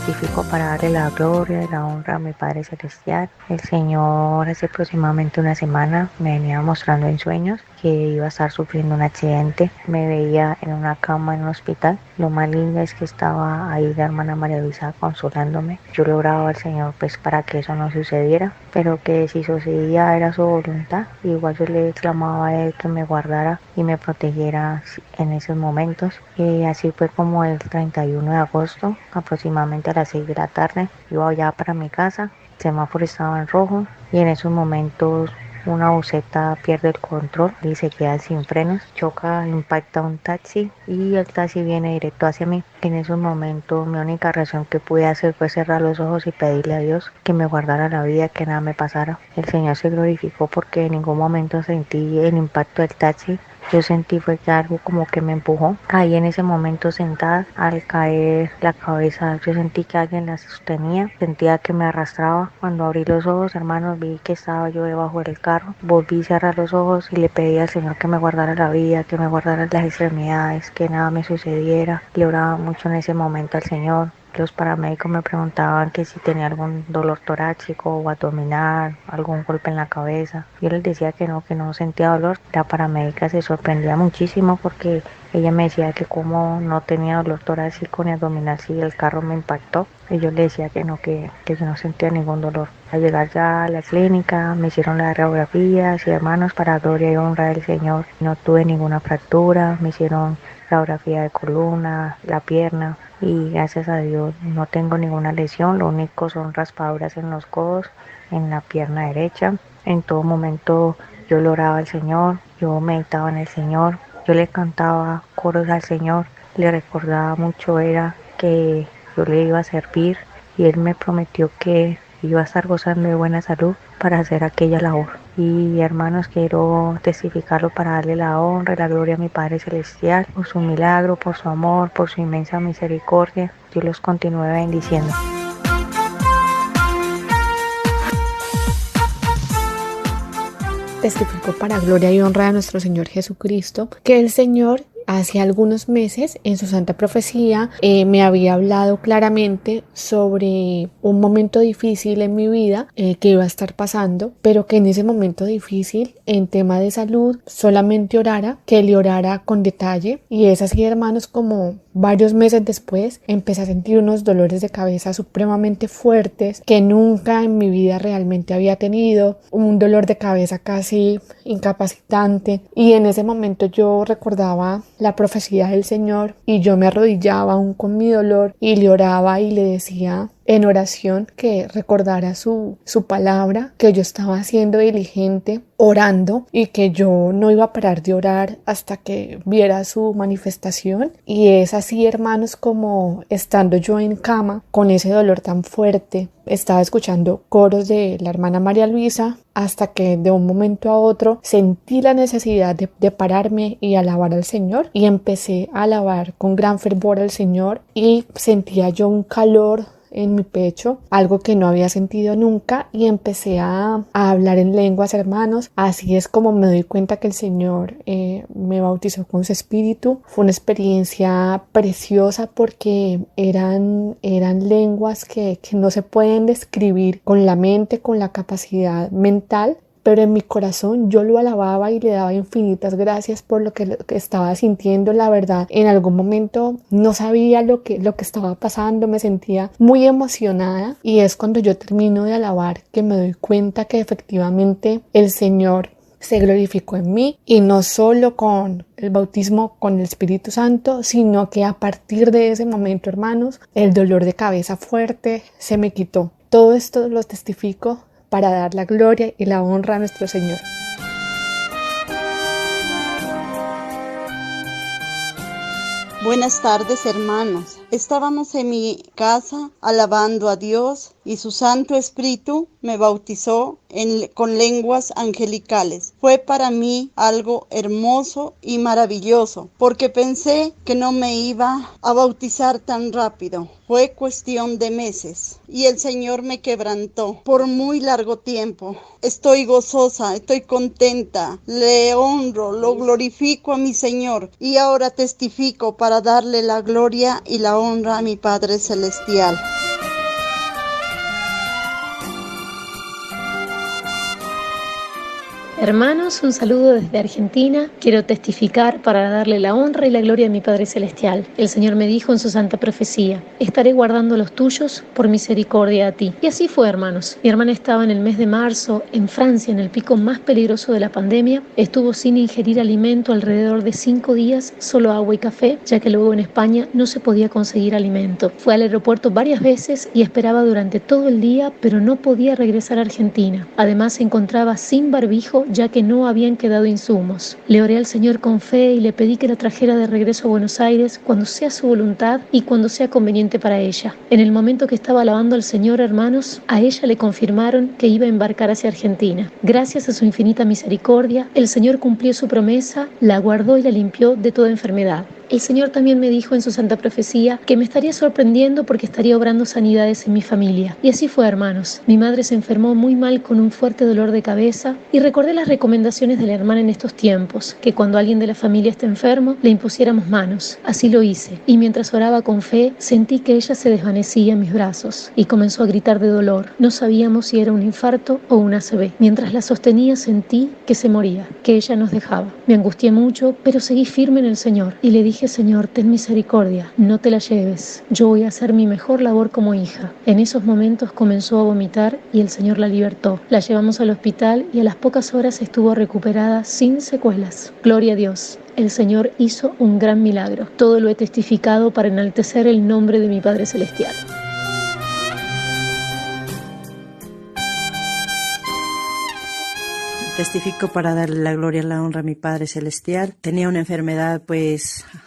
testifico para darle la gloria y la honra a mi Padre Celestial. El Señor hace aproximadamente una semana me venía mostrando en sueños que iba a estar sufriendo un accidente. Me veía en una cama en un hospital. Lo más lindo es que estaba ahí la hermana María Luisa consolándome. Yo le oraba al Señor pues para que eso no sucediera, pero que si sucedía era su voluntad. Igual yo le clamaba a Él que me guardara y me protegiera en esos momentos. Y así fue como el 31 de agosto, aproximadamente a las 6 de la tarde, iba ya para mi casa. El semáforo estaba en rojo y en esos momentos una buseta pierde el control y se queda sin frenos, choca, impacta un taxi y el taxi viene directo hacia mí. En esos momentos mi única reacción que pude hacer fue cerrar los ojos y pedirle a Dios que me guardara la vida, que nada me pasara. El Señor se glorificó porque en ningún momento sentí el impacto del taxi. Yo sentí fue que algo como que me empujó. Caí en ese momento sentada. Al caer la cabeza, yo sentí que alguien la sostenía. Sentía que me arrastraba. Cuando abrí los ojos, hermanos, vi que estaba yo debajo del carro. Volví a cerrar los ojos y le pedí al Señor que me guardara la vida, que me guardara las extremidades, que nada me sucediera. Le oraba mucho en ese momento al Señor. Los paramédicos me preguntaban que si tenía algún dolor torácico o abdominal, algún golpe en la cabeza. Yo les decía que no sentía dolor. La paramédica se sorprendía muchísimo porque ella me decía que como no tenía dolor torácico ni abdominal si el carro me impactó. Y yo le decía que yo no sentía ningún dolor. Al llegar ya a la clínica me hicieron las radiografías y hermanos, para gloria y honra del Señor, no tuve ninguna fractura. Me hicieron radiografía de columna, la pierna, y gracias a Dios no tengo ninguna lesión. Lo único son raspaduras en los codos, en la pierna derecha. En todo momento yo le oraba al Señor, yo meditaba en el Señor, yo le cantaba coros al Señor, le recordaba mucho era que yo le iba a servir y Él me prometió que iba a estar gozando de buena salud para hacer aquella labor. Y hermanos, quiero testificarlo para darle la honra y la gloria a mi Padre Celestial por su milagro, por su amor, por su inmensa misericordia. Dios los continúe bendiciendo. Testifico para gloria y honra de nuestro Señor Jesucristo que el Señor hace algunos meses en su santa profecía me había hablado claramente sobre un momento difícil en mi vida que iba a estar pasando, pero que en ese momento difícil en tema de salud solamente orara, que le orara con detalle. Y es así, hermanos, como varios meses después empecé a sentir unos dolores de cabeza supremamente fuertes que nunca en mi vida realmente había tenido, un dolor de cabeza casi incapacitante. Y en ese momento yo recordaba la profecía del Señor y yo me arrodillaba aún con mi dolor y le oraba y le decía en oración que recordara su palabra, que yo estaba siendo diligente orando y que yo no iba a parar de orar hasta que viera su manifestación. Y es así, hermanos, como estando yo en cama con ese dolor tan fuerte, estaba escuchando coros de la hermana María Luisa hasta que de un momento a otro sentí la necesidad de pararme y alabar al Señor, y empecé a alabar con gran fervor al Señor y sentía yo un calor en mi pecho, algo que no había sentido nunca, y empecé a hablar en lenguas, hermanos. Así es como me doy cuenta que el Señor me bautizó con su Espíritu. Fue una experiencia preciosa porque eran lenguas que no se pueden describir con la mente, con la capacidad mental, pero en mi corazón yo lo alababa y le daba infinitas gracias por lo que estaba sintiendo. La verdad, en algún momento no sabía lo que estaba pasando, me sentía muy emocionada, y es cuando yo termino de alabar que me doy cuenta que efectivamente el Señor se glorificó en mí, y no solo con el bautismo con el Espíritu Santo, sino que a partir de ese momento, hermanos, el dolor de cabeza fuerte se me quitó. Todo esto lo testifico para dar la gloria y la honra a nuestro Señor. Buenas tardes, hermanos. Estábamos en mi casa alabando a Dios y su Santo Espíritu me bautizó con lenguas angelicales. Fue para mí algo hermoso y maravilloso, porque pensé que no me iba a bautizar tan rápido. Fue cuestión de meses y el Señor me quebrantó por muy largo tiempo. Estoy gozosa, estoy contenta, le honro, lo glorifico a mi Señor, y ahora testifico para darle la gloria y la honra a mi Padre Celestial. Hermanos, un saludo desde Argentina. Quiero testificar para darle la honra y la gloria a mi Padre Celestial. El Señor me dijo en su santa profecía: estaré guardando los tuyos por misericordia a ti. Y así fue, hermanos. Mi hermana estaba en el mes de marzo en Francia, en el pico más peligroso de la pandemia. Estuvo sin ingerir alimento alrededor de 5 días, solo agua y café, ya que luego en España no se podía conseguir alimento. Fue al aeropuerto varias veces y esperaba durante todo el día, pero no podía regresar a Argentina. Además, se encontraba sin barbijo, ya que no habían quedado insumos. Le oré al Señor con fe y le pedí que la trajera de regreso a Buenos Aires cuando sea su voluntad y cuando sea conveniente para ella. En el momento que estaba alabando al Señor, hermanos, a ella le confirmaron que iba a embarcar hacia Argentina. Gracias a su infinita misericordia, el Señor cumplió su promesa, la guardó y la limpió de toda enfermedad. El Señor también me dijo en su santa profecía que me estaría sorprendiendo porque estaría obrando sanidades en mi familia. Y así fue, hermanos. Mi madre se enfermó muy mal con un fuerte dolor de cabeza y recordé las recomendaciones de la hermana en estos tiempos, que cuando alguien de la familia esté enfermo, le impusiéramos manos. Así lo hice. Y mientras oraba con fe, sentí que ella se desvanecía en mis brazos y comenzó a gritar de dolor. No sabíamos si era un infarto o un ACV. Mientras la sostenía, sentí que se moría, que ella nos dejaba. Me angustié mucho, pero seguí firme en el Señor y le dije: Señor, ten misericordia, no te la lleves. Yo voy a hacer mi mejor labor como hija. En esos momentos comenzó a vomitar y el Señor la libertó. La llevamos al hospital y a las pocas horas estuvo recuperada sin secuelas. Gloria a Dios. El Señor hizo un gran milagro. Todo lo he testificado para enaltecer el nombre de mi Padre Celestial. Testifico para darle la gloria y la honra a mi Padre Celestial. Tenía una enfermedad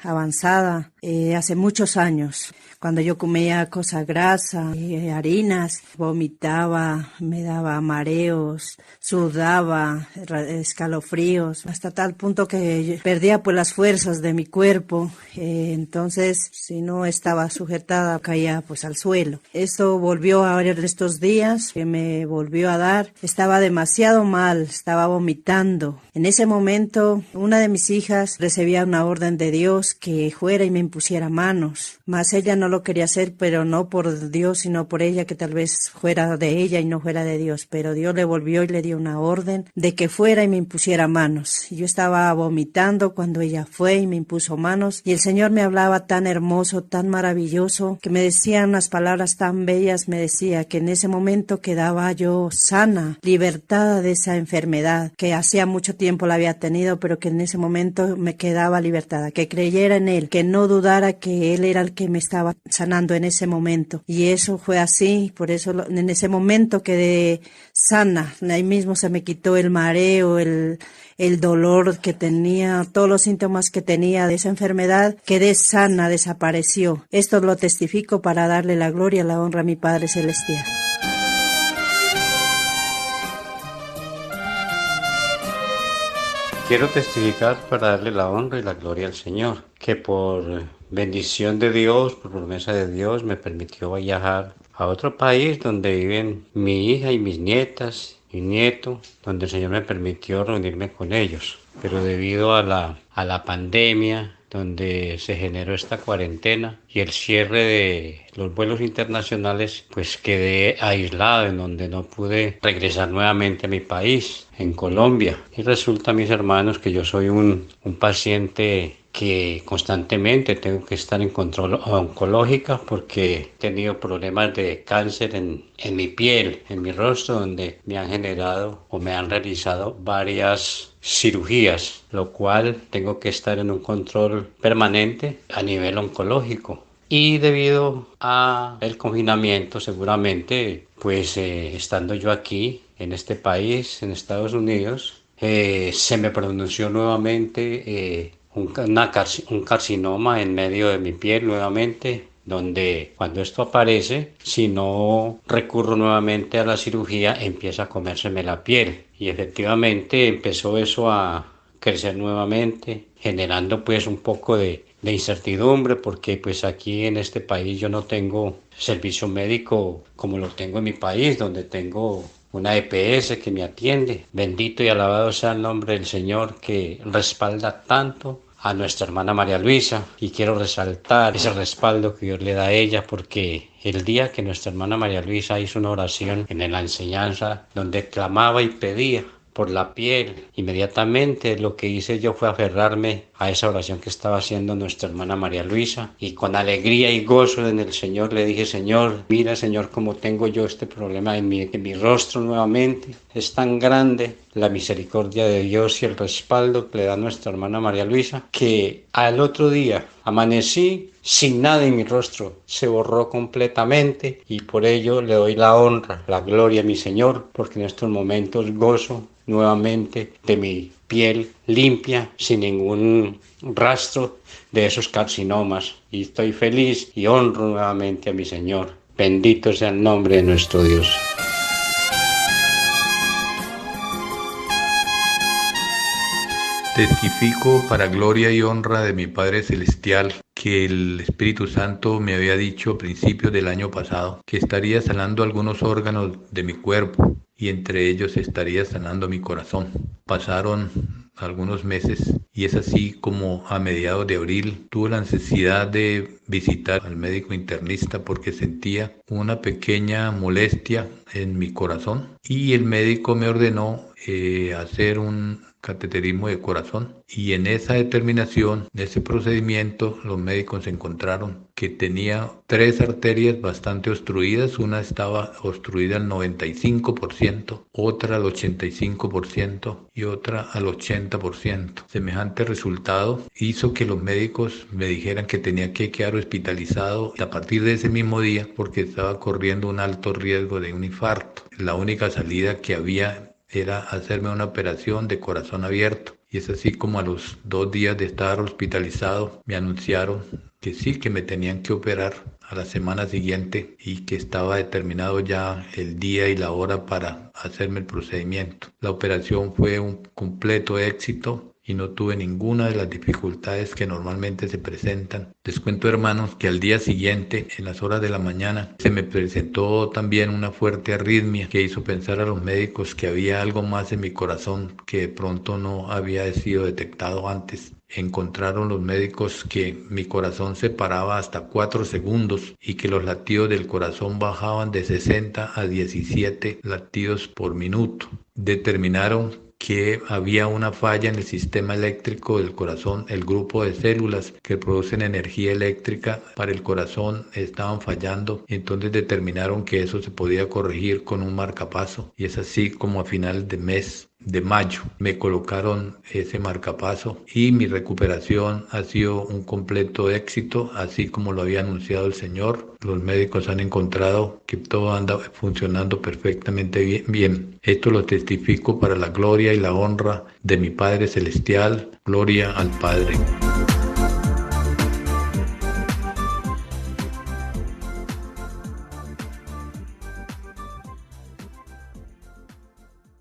avanzada hace muchos años. Cuando yo comía cosas grasas, harinas, vomitaba, me daba mareos, sudaba, escalofríos, hasta tal punto que perdía las fuerzas de mi cuerpo. Entonces, si no estaba sujetada, caía al suelo. Esto volvió a ver estos días, que me volvió a dar. Estaba demasiado mal, estaba vomitando. En ese momento, una de mis hijas recibía una orden de Dios que fuera y me impusiera manos. Mas ella no lo quería hacer, pero no por Dios, sino por ella, que tal vez fuera de ella y no fuera de Dios. Pero Dios le volvió y le dio una orden de que fuera y me impusiera manos. Yo estaba vomitando cuando ella fue y me impuso manos. Y el Señor me hablaba tan hermoso, tan maravilloso, que me decía unas palabras tan bellas. Me decía que en ese momento quedaba yo sana, libertada de esa enfermedad, que hacía mucho tiempo la había tenido, pero que en ese momento me quedaba libertada, que creyera en Él, que no dudara que Él era el que me estaba sanando en ese momento. Y eso fue así, por eso en ese momento quedé sana. Ahí mismo se me quitó el mareo, el dolor que tenía, todos los síntomas que tenía de esa enfermedad, quedé sana, desapareció. Esto lo testifico para darle la gloria y la honra a mi Padre Celestial. Quiero testificar para darle la honra y la gloria al Señor, que por bendición de Dios, por promesa de Dios, me permitió viajar a otro país donde viven mi hija y mis nietas y nieto, donde el Señor me permitió reunirme con ellos. Pero debido a la pandemia, donde se generó esta cuarentena y el cierre de los vuelos internacionales, pues quedé aislado, en donde no pude regresar nuevamente a mi país, en Colombia. Y resulta, mis hermanos, que yo soy un paciente que constantemente tengo que estar en control oncológica, porque he tenido problemas de cáncer en mi piel, en mi rostro, donde me han generado o me han realizado varias cirugías, lo cual tengo que estar en un control permanente a nivel oncológico. Y debido a el confinamiento, seguramente, estando yo aquí en este país, en Estados Unidos, se me pronunció nuevamente un carcinoma en medio de mi piel nuevamente, donde cuando esto aparece, si no recurro nuevamente a la cirugía, empieza a comérseme la piel. Y efectivamente empezó eso a crecer nuevamente, generando un poco de incertidumbre, porque aquí en este país yo no tengo servicio médico como lo tengo en mi país, donde tengo una EPS que me atiende. Bendito y alabado sea el nombre del Señor, que respalda tanto a nuestra hermana María Luisa, y quiero resaltar ese respaldo que Dios le da a ella, porque el día que nuestra hermana María Luisa hizo una oración en la enseñanza donde clamaba y pedía por la piel. Inmediatamente lo que hice yo fue aferrarme a esa oración que estaba haciendo nuestra hermana María Luisa, y con alegría y gozo en el Señor le dije: Señor, mira, Señor, cómo tengo yo este problema en mi rostro nuevamente. Es tan grande la misericordia de Dios y el respaldo que le da nuestra hermana María Luisa, que al otro día amanecí sin nada en mi rostro, se borró completamente, y por ello le doy la honra, la gloria a mi Señor, porque en estos momentos gozo nuevamente de mi piel limpia, sin ningún rastro de esos carcinomas, y estoy feliz y honro nuevamente a mi Señor. Bendito sea el nombre de nuestro Dios. Testifico para gloria y honra de mi Padre Celestial que el Espíritu Santo me había dicho a principios del año pasado que estaría sanando algunos órganos de mi cuerpo, y entre ellos estaría sanando mi corazón. Pasaron algunos meses y es así como a mediados de abril tuve la necesidad de visitar al médico internista porque sentía una pequeña molestia en mi corazón, y el médico me ordenó hacer un cateterismo de corazón, y en esa determinación, de ese procedimiento, los médicos encontraron que tenía 3 arterias bastante obstruidas. Una estaba obstruida al 95%, otra al 85% y otra al 80%. Semejante resultado hizo que los médicos me dijeran que tenía que quedar hospitalizado a partir de ese mismo día porque estaba corriendo un alto riesgo de un infarto. La única salida que había era hacerme una operación de corazón abierto. Y es así como a los 2 días de estar hospitalizado me anunciaron que sí, que me tenían que operar a la semana siguiente y que estaba determinado ya el día y la hora para hacerme el procedimiento. La operación fue un completo éxito y no tuve ninguna de las dificultades que normalmente se presentan. Les cuento, hermanos, que al día siguiente, en las horas de la mañana, se me presentó también una fuerte arritmia que hizo pensar a los médicos que había algo más en mi corazón que de pronto no había sido detectado antes. Encontraron los médicos que mi corazón se paraba hasta 4 segundos y que los latidos del corazón bajaban de 60 a 17 latidos por minuto. Determinaron que había una falla en el sistema eléctrico del corazón. El grupo de células que producen energía eléctrica para el corazón estaban fallando, y entonces determinaron que eso se podía corregir con un marcapaso, y es así como a final de mes de mayo me colocaron ese marcapaso, y mi recuperación ha sido un completo éxito, así como lo había anunciado el Señor. Los médicos han encontrado que todo anda funcionando perfectamente bien. Esto lo testifico para la gloria y la honra de mi Padre Celestial. Gloria al Padre.